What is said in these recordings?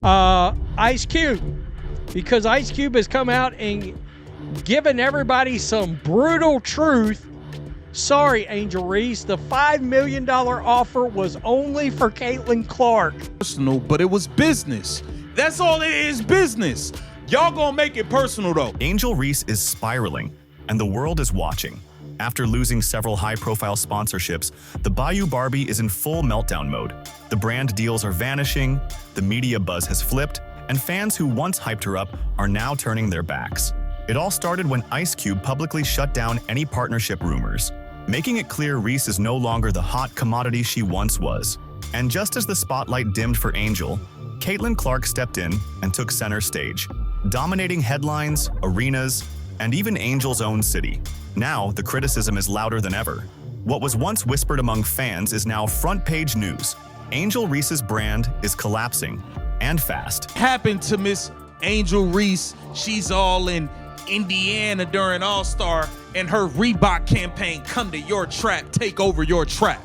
Ice Cube, because Ice Cube has come out and given everybody some brutal truth. Sorry, Angel Reese, the $5 million offer was only for Caitlin Clark. Personal, but it was business. That's all it is, business. Y'all gonna make it personal though. Angel Reese is spiraling, and the world is watching. After losing several high-profile sponsorships, the Bayou Barbie is in full meltdown mode. The brand deals are vanishing, the media buzz has flipped, and fans who once hyped her up are now turning their backs. It all started when Ice Cube publicly shut down any partnership rumors, making it clear Reese is no longer the hot commodity she once was. And just as the spotlight dimmed for Angel, Caitlin Clark stepped in and took center stage, dominating headlines, arenas, and even Angel's own city. Now, the criticism is louder than ever. What was once whispered among fans is now front-page news. Angel Reese's brand is collapsing, and fast. Happened to Miss Angel Reese. She's all in Indiana during All-Star, and her Reebok campaign, "Come to your trap, take over your trap."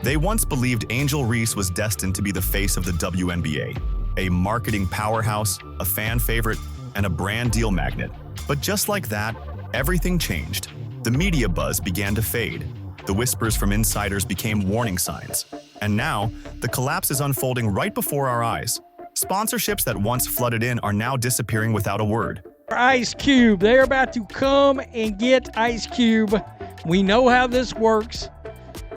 They once believed Angel Reese was destined to be the face of the WNBA, a marketing powerhouse, a fan favorite, and a brand deal magnet. But just like that, everything changed. The media buzz began to fade. The whispers from insiders became warning signs. And now, the collapse is unfolding right before our eyes. Sponsorships that once flooded in are now disappearing without a word. Ice Cube, they're about to come and get Ice Cube. We know how this works.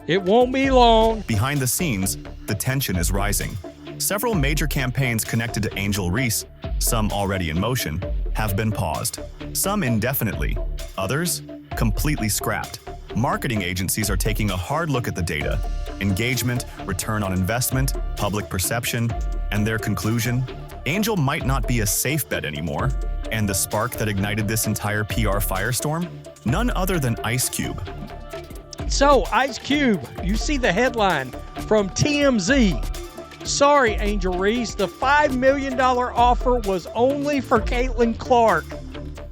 It won't be long. Behind the scenes, the tension is rising. Several major campaigns connected to Angel Reese, some already in motion, have been paused. Some indefinitely, others completely scrapped. Marketing agencies are taking a hard look at the data, engagement, return on investment, public perception, and their conclusion: Angel might not be a safe bet anymore. And the spark that ignited this entire PR firestorm? None other than Ice Cube. So, Ice Cube, you see the headline from TMZ. Sorry, Angel Reese, the $5 million offer was only for Caitlin Clark.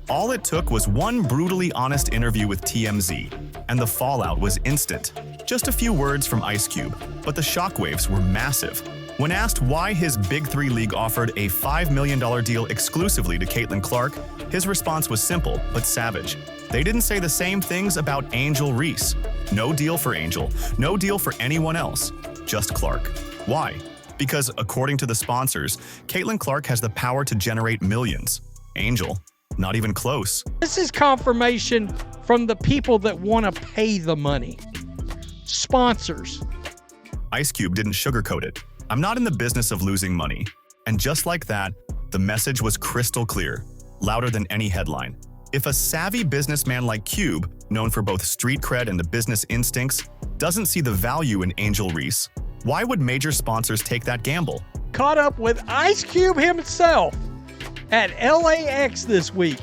All it took was one brutally honest interview with TMZ, and the fallout was instant. Just a few words from Ice Cube, but the shockwaves were massive. When asked why his Big Three League offered a $5 million deal exclusively to Caitlin Clark, his response was simple but savage. They didn't say the same things about Angel Reese. No deal for Angel, no deal for anyone else, just Clark. Why? Because according to the sponsors, Caitlin Clark has the power to generate millions. Angel, not even close. This is confirmation from the people that want to pay the money. Sponsors. Ice Cube didn't sugarcoat it. I'm not in the business of losing money. And just like that, the message was crystal clear, louder than any headline. If a savvy businessman like Cube, known for both street cred and the business instincts, doesn't see the value in Angel Reese, why would major sponsors take that gamble? Caught up with Ice Cube himself at LAX this week.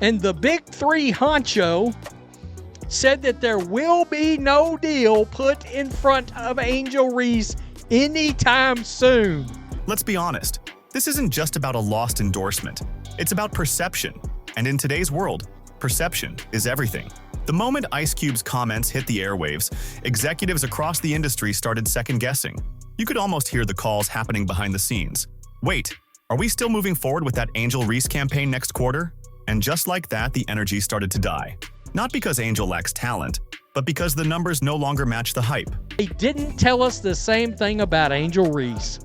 And the Big Three honcho said that there will be no deal put in front of Angel Reese anytime soon. Let's be honest, this isn't just about a lost endorsement. It's about perception. And in today's world, perception is everything. The moment Ice Cube's comments hit the airwaves, executives across the industry started second-guessing. You could almost hear the calls happening behind the scenes. Wait, are we still moving forward with that Angel Reese campaign next quarter? And just like that, the energy started to die. Not because Angel lacks talent, but because the numbers no longer match the hype. They didn't tell us the same thing about Angel Reese.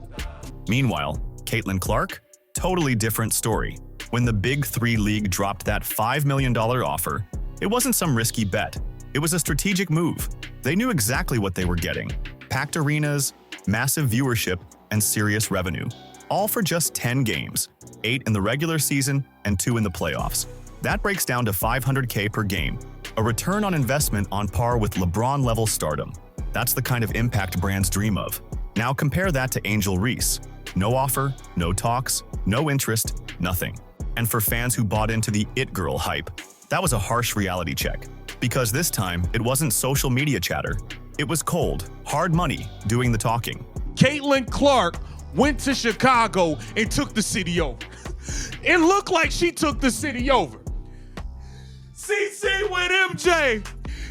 Meanwhile, Caitlin Clark? Totally different story. When the Big Three League dropped that $5 million offer, it wasn't some risky bet. It was a strategic move. They knew exactly what they were getting. Packed arenas, massive viewership, and serious revenue. All for just 10 games, 8 in the regular season and 2 in the playoffs. That breaks down to $500K per game, a return on investment on par with LeBron-level stardom. That's the kind of impact brands dream of. Now compare that to Angel Reese. No offer, no talks, no interest, nothing. And for fans who bought into the It Girl hype, that was a harsh reality check. Because this time, it wasn't social media chatter. It was cold, hard money doing the talking. Caitlin Clark went to Chicago and took the city over. It looked like she took the city over. CC with MJ.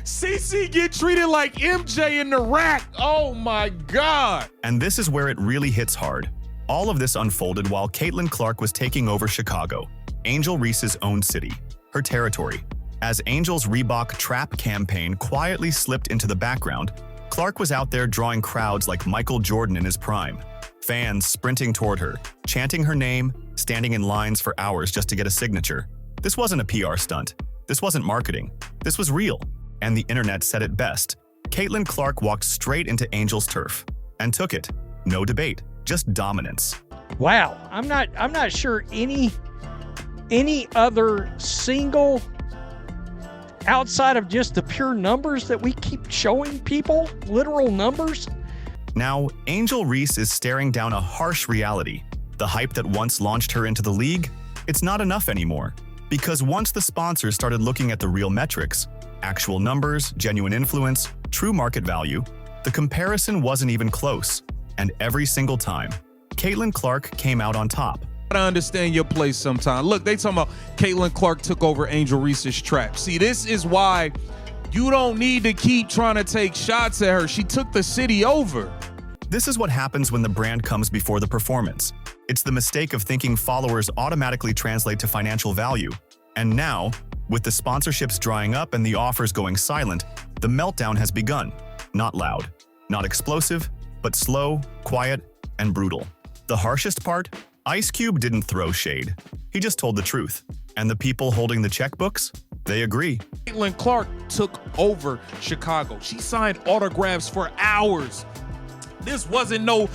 CC get treated like MJ in the rack. Oh my God. And this is where it really hits hard. All of this unfolded while Caitlin Clark was taking over Chicago, Angel Reese's own city, her territory. As Angel's Reebok Trap campaign quietly slipped into the background, Clark was out there drawing crowds like Michael Jordan in his prime. Fans sprinting toward her, chanting her name, standing in lines for hours just to get a signature. This wasn't a PR stunt. This wasn't marketing. This was real. And the internet said it best. Caitlin Clark walked straight into Angel's turf and took it. No debate, just dominance. Wow, I'm not sure any other single, outside of just the pure numbers that we keep showing people, literal numbers. Now, Angel Reese is staring down a harsh reality. The hype that once launched her into the league, it's not enough anymore. Because once the sponsors started looking at the real metrics, actual numbers, genuine influence, true market value, the comparison wasn't even close. And every single time, Caitlin Clark came out on top. I understand your place sometime. Look, they talking about Caitlin Clark took over Angel Reese's trap. See, this is why you don't need to keep trying to take shots at her. She took the city over. This is what happens when the brand comes before the performance. It's the mistake of thinking followers automatically translate to financial value. And now, with the sponsorships drying up and the offers going silent, the meltdown has begun. Not loud, not explosive, but slow, quiet, and brutal. The harshest part? Ice Cube didn't throw shade. He just told the truth. And the people holding the checkbooks? They agree. Caitlin Clark took over Chicago. She signed autographs for hours. This wasn't no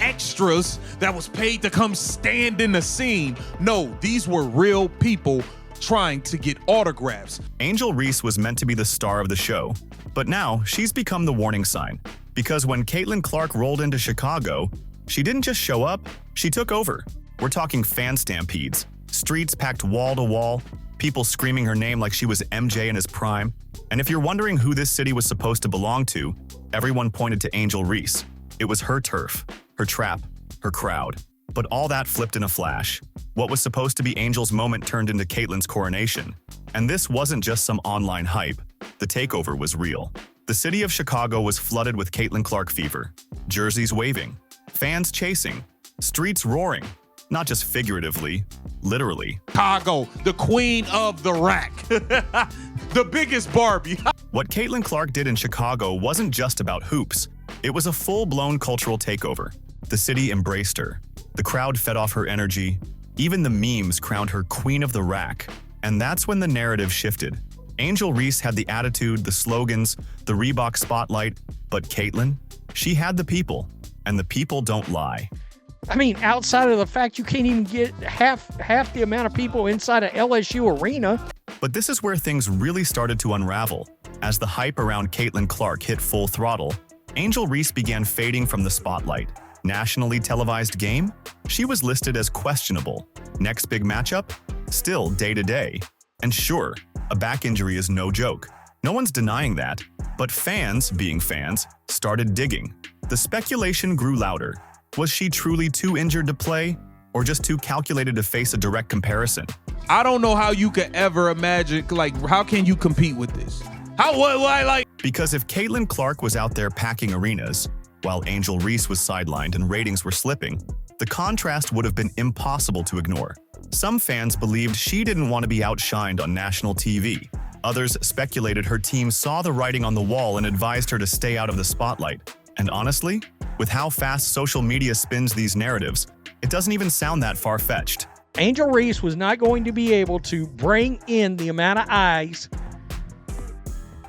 extras that was paid to come stand in the scene. No, these were real people trying to get autographs. Angel Reese was meant to be the star of the show, but now she's become the warning sign. Because when Caitlin Clark rolled into Chicago, she didn't just show up, she took over. We're talking fan stampedes, streets packed wall to wall, people screaming her name like she was MJ in his prime. And if you're wondering who this city was supposed to belong to, everyone pointed to Angel Reese. It was her turf, her trap, her crowd. But all that flipped in a flash. What was supposed to be Angel's moment turned into Caitlin's coronation. And this wasn't just some online hype. The takeover was real. The city of Chicago was flooded with Caitlin Clark fever. Jerseys waving, fans chasing, streets roaring. Not just figuratively, literally. Chicago, the queen of the rack. The biggest Barbie. What Caitlin Clark did in Chicago wasn't just about hoops. It was a full-blown cultural takeover. The city embraced her. The crowd fed off her energy. Even the memes crowned her queen of the rack. And that's when the narrative shifted. Angel Reese had the attitude, the slogans, the Reebok spotlight, but Caitlin, she had the people. And the people don't lie. I mean, outside of the fact you can't even get half the amount of people inside of LSU arena. But this is where things really started to unravel. As the hype around Caitlin Clark hit full throttle, Angel Reese began fading from the spotlight. Nationally televised game? She was listed as questionable. Next big matchup? Still day-to-day. And sure, a back injury is no joke. No one's denying that. But fans, being fans, started digging. The speculation grew louder. Was she truly too injured to play? Or just too calculated to face a direct comparison? I don't know how you could ever imagine, like, how can you compete with this? Because if Caitlin Clark was out there packing arenas, while Angel Reese was sidelined and ratings were slipping, the contrast would have been impossible to ignore. Some fans believed she didn't want to be outshined on national TV. Others speculated her team saw the writing on the wall and advised her to stay out of the spotlight. And honestly, with how fast social media spins these narratives, it doesn't even sound that far-fetched. Angel Reese was not going to be able to bring in the amount of eyes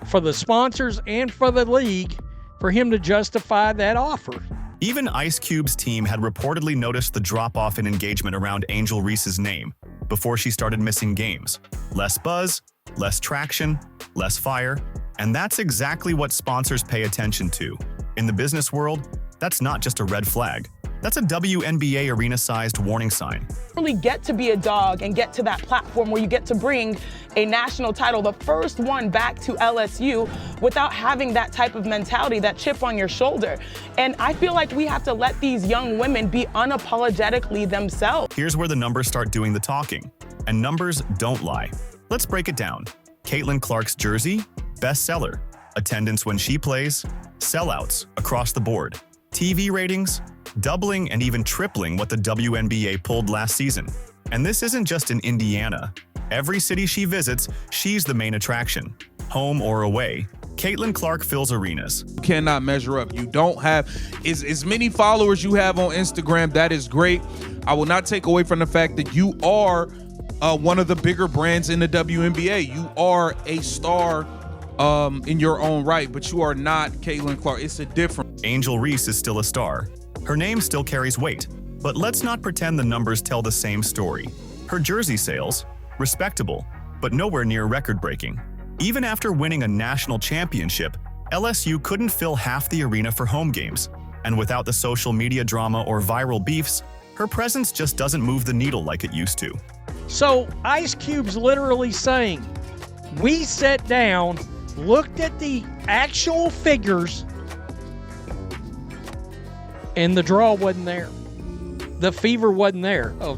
for the sponsors and for the league for him to justify that offer. Even Ice Cube's team had reportedly noticed the drop-off in engagement around Angel Reese's name before she started missing games. Less buzz, less traction, less fire, and that's exactly what sponsors pay attention to. In the business world, that's not just a red flag. That's a Wnba arena-sized warning sign. Really get to be a dog and get to that platform where you get to bring a national title, the first one back to LSU, without having that type of mentality, that chip on your shoulder. And I feel like we have to let these young women be unapologetically themselves. Here's where the numbers start doing the talking. And numbers don't lie. Let's break it down. Caitlin Clark's jersey, bestseller. Attendance when she plays, sellouts across the board. TV ratings, doubling and even tripling what the WNBA pulled last season. And this isn't just in Indiana. Every city she visits, she's the main attraction. Home or away, Caitlin Clark fills arenas. You cannot measure up. You don't have as many followers you have on Instagram. That is great. I will not take away from the fact that you are one of the bigger brands in the WNBA. You are a star in your own right, but you are not Caitlin Clark. It's a difference. Angel Reese is still a star. Her name still carries weight, but let's not pretend the numbers tell the same story. Her jersey sales, respectable, but nowhere near record-breaking. Even after winning a national championship, LSU couldn't fill half the arena for home games. And without the social media drama or viral beefs, her presence just doesn't move the needle like it used to. So Ice Cube's literally saying, we sat down, looked at the actual figures, and the draw wasn't there. The fever wasn't there. Oh,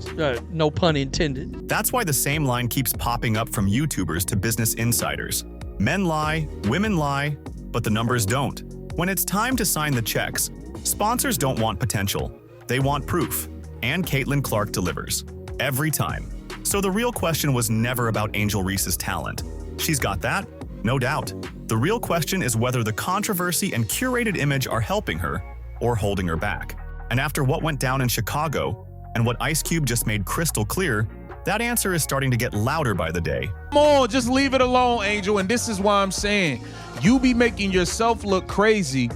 no pun intended. That's why the same line keeps popping up from YouTubers to business insiders. Men lie, women lie, but the numbers don't. When it's time to sign the checks, sponsors don't want potential. They want proof. And Caitlin Clark delivers. Every time. So the real question was never about Angel Reese's talent. She's got that, no doubt. The real question is whether the controversy and curated image are helping her or holding her back. And after what went down in Chicago, and what Ice Cube just made crystal clear, that answer is starting to get louder by the day. Come on, just leave it alone, Angel. And this is why I'm saying, you be making yourself look crazy,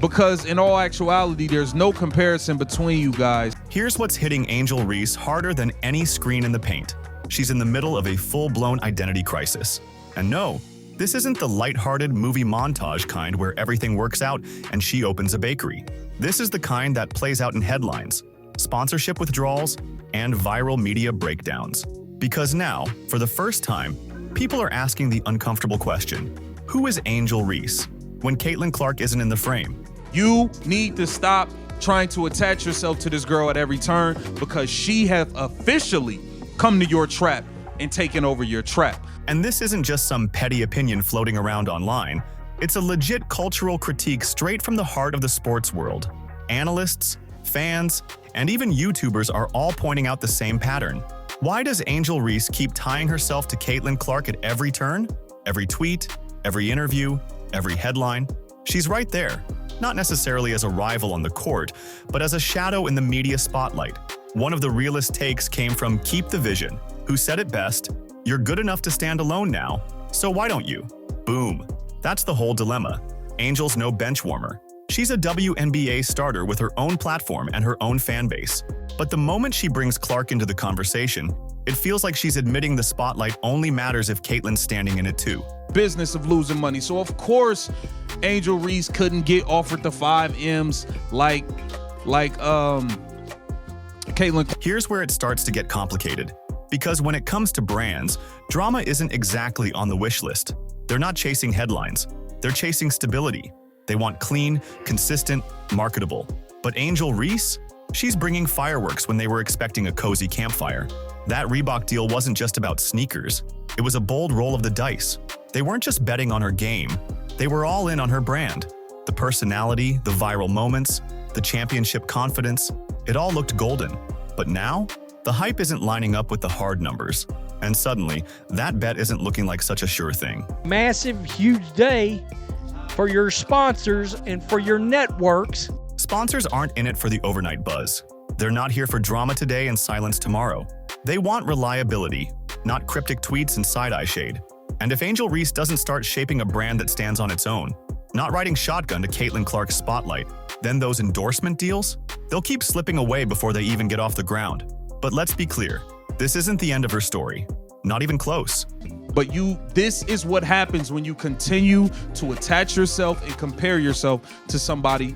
because in all actuality, there's no comparison between you guys. Here's what's hitting Angel Reese harder than any screen in the paint. She's in the middle of a full-blown identity crisis. And no, this isn't the lighthearted movie montage kind where everything works out and she opens a bakery. This is the kind that plays out in headlines, sponsorship withdrawals, and viral media breakdowns. Because now, for the first time, people are asking the uncomfortable question, who is Angel Reese, when Caitlin Clark isn't in the frame? You need to stop trying to attach yourself to this girl at every turn, because she has officially come to your trap and taken over your trap. And this isn't just some petty opinion floating around online. It's a legit cultural critique straight from the heart of the sports world. Analysts, fans, and even YouTubers are all pointing out the same pattern. Why does Angel Reese keep tying herself to Caitlin Clark at every turn? Every tweet, every interview, every headline? She's right there, not necessarily as a rival on the court, but as a shadow in the media spotlight. One of the realest takes came from Keep the Vision, who said it best, "You're good enough to stand alone now, so why don't you?" Boom. That's the whole dilemma. Angel's no bench warmer. She's a WNBA starter with her own platform and her own fan base. But the moment she brings Clark into the conversation, it feels like she's admitting the spotlight only matters if Caitlin's standing in it too. Business of losing money. So of course, Angel Reese couldn't get offered the 5 M's like Caitlin. Here's where it starts to get complicated. Because when it comes to brands, drama isn't exactly on the wish list. They're not chasing headlines. They're chasing stability. They want clean, consistent, marketable. But Angel Reese? She's bringing fireworks when they were expecting a cozy campfire. That Reebok deal wasn't just about sneakers. It was a bold roll of the dice. They weren't just betting on her game. They were all in on her brand. The personality, the viral moments, the championship confidence, it all looked golden. But now, the hype isn't lining up with the hard numbers. And suddenly, that bet isn't looking like such a sure thing. Massive, huge day for your sponsors and for your networks. Sponsors aren't in it for the overnight buzz. They're not here for drama today and silence tomorrow. They want reliability, not cryptic tweets and side-eye shade. And if Angel Reese doesn't start shaping a brand that stands on its own, not riding shotgun to Caitlin Clark's spotlight, then those endorsement deals, they'll keep slipping away before they even get off the ground. But let's be clear, this isn't the end of her story. Not even close. But this is what happens when you continue to attach yourself and compare yourself to somebody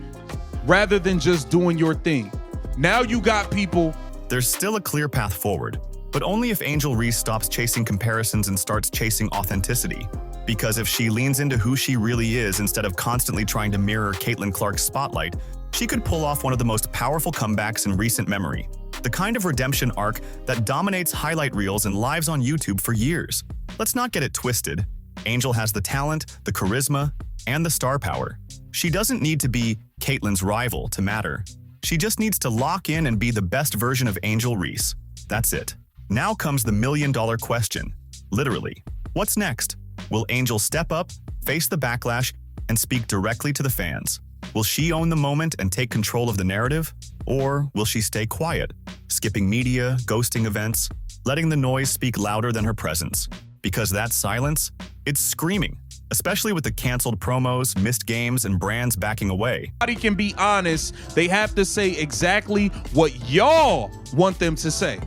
rather than just doing your thing. Now you got people. There's still a clear path forward, but only if Angel Reese stops chasing comparisons and starts chasing authenticity. Because if she leans into who she really is instead of constantly trying to mirror Caitlin Clark's spotlight, she could pull off one of the most powerful comebacks in recent memory. The kind of redemption arc that dominates highlight reels and lives on YouTube for years. Let's not get it twisted. Angel has the talent, the charisma, and the star power. She doesn't need to be Caitlin's rival to matter. She just needs to lock in and be the best version of Angel Reese. That's it. Now comes the million-dollar question. Literally. What's next? Will Angel step up, face the backlash, and speak directly to the fans? Will she own the moment and take control of the narrative? Or will she stay quiet, skipping media, ghosting events, letting the noise speak louder than her presence? Because that silence, it's screaming, especially with the canceled promos, missed games, and brands backing away. Nobody can be honest. They have to say exactly what y'all want them to say.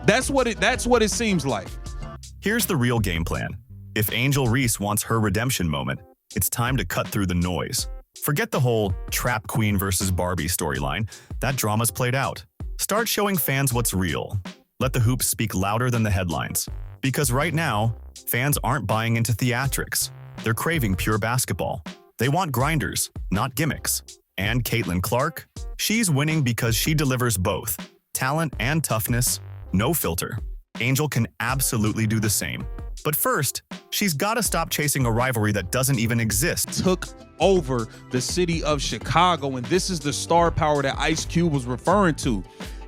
That's what it seems like. Here's the real game plan. If Angel Reese wants her redemption moment, it's time to cut through the noise. Forget the whole Trap Queen versus Barbie storyline. That drama's played out. Start showing fans what's real. Let the hoops speak louder than the headlines. Because right now, fans aren't buying into theatrics. They're craving pure basketball. They want grinders, not gimmicks. And Caitlin Clark? She's winning because she delivers both. Talent and toughness, no filter. Angel can absolutely do the same. But first, she's got to stop chasing a rivalry that doesn't even exist. Took over the city of Chicago, and this is the star power that Ice Cube was referring to.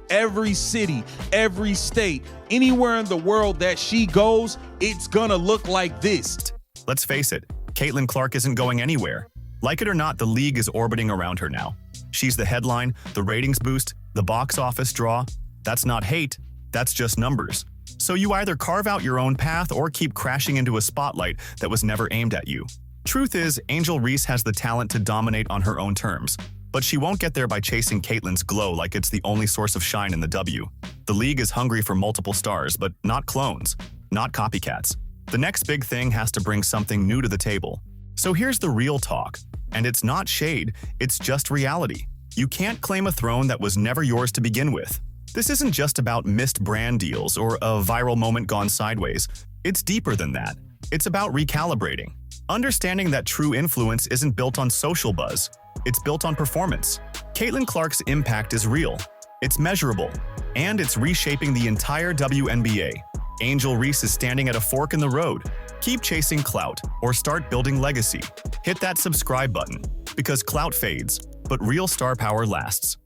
Every city, every state, anywhere in the world that she goes, it's gonna look like this. Let's face it, Caitlin Clark isn't going anywhere. Like it or not, the league is orbiting around her now. She's the headline, the ratings boost, the box office draw. That's not hate, that's just numbers. So you either carve out your own path or keep crashing into a spotlight that was never aimed at you. Truth is, Angel Reese has the talent to dominate on her own terms. But she won't get there by chasing Caitlin's glow like it's the only source of shine in the W. The league is hungry for multiple stars, but not clones, not copycats. The next big thing has to bring something new to the table. So here's the real talk. And it's not shade, it's just reality. You can't claim a throne that was never yours to begin with. This isn't just about missed brand deals or a viral moment gone sideways. It's deeper than that. It's about recalibrating. Understanding that true influence isn't built on social buzz. It's built on performance. Caitlin Clark's impact is real. It's measurable. And it's reshaping the entire WNBA. Angel Reese is standing at a fork in the road. Keep chasing clout or start building legacy. Hit that subscribe button because clout fades, but real star power lasts.